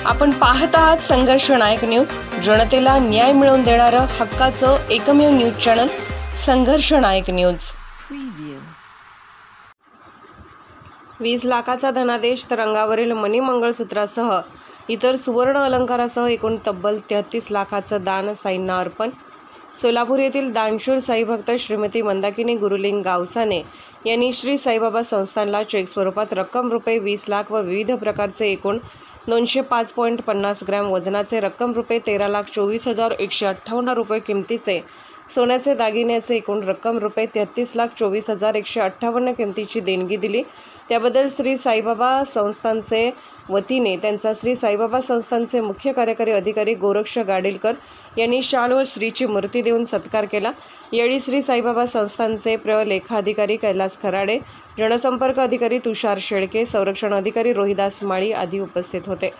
आपण पाहत आहात संघर्ष नायक न्यूज, जनतेला न्याय मिळवून देणारं हक्काचं एकमेव न्यूज चॅनल संघर्ष नायक न्यूज। 20 लाखाचा धनादेश तर अंगावरील मणी मंगळसूत्रासह इतर सुवर्ण अलंकारासह एकूण तब्बल 33 लाखाचं दान साईंना अर्पण। सोलापूर येथील दानशूर साईभक्त श्रीमती मंदाकिनी गुरुलिंग गावसाने यांनी श्री साईबाबा संस्थानला चेक स्वरूपात रक्कम रुपये 20 लाख व विविध प्रकारचे एकूण 905.50 ग्रॅम वजनाचे रक्कम रुपये 13,24,158 रुपये किमतीचे सोन्याचे दागिन्याचे एकूण रक्कम रुपये 33,24,158 किमतीची देणगी दिली। त्याबद्दल श्री साईबाबा संस्थानचे वतीने त्यांचा श्री साईबाबा संस्थानचे मुख्य कार्यकारी अधिकारी गोरक्ष गाडेलकर यांनी शाल व श्रीची मूर्ती देऊन सत्कार केला। यावेळी श्री साईबाबा संस्थानचे लेखाधिकारी कैलास खराडे, जनसंपर्क अधिकारी तुषार शेळके, संरक्षण अधिकारी रोहिदास माळी आदी उपस्थित होते।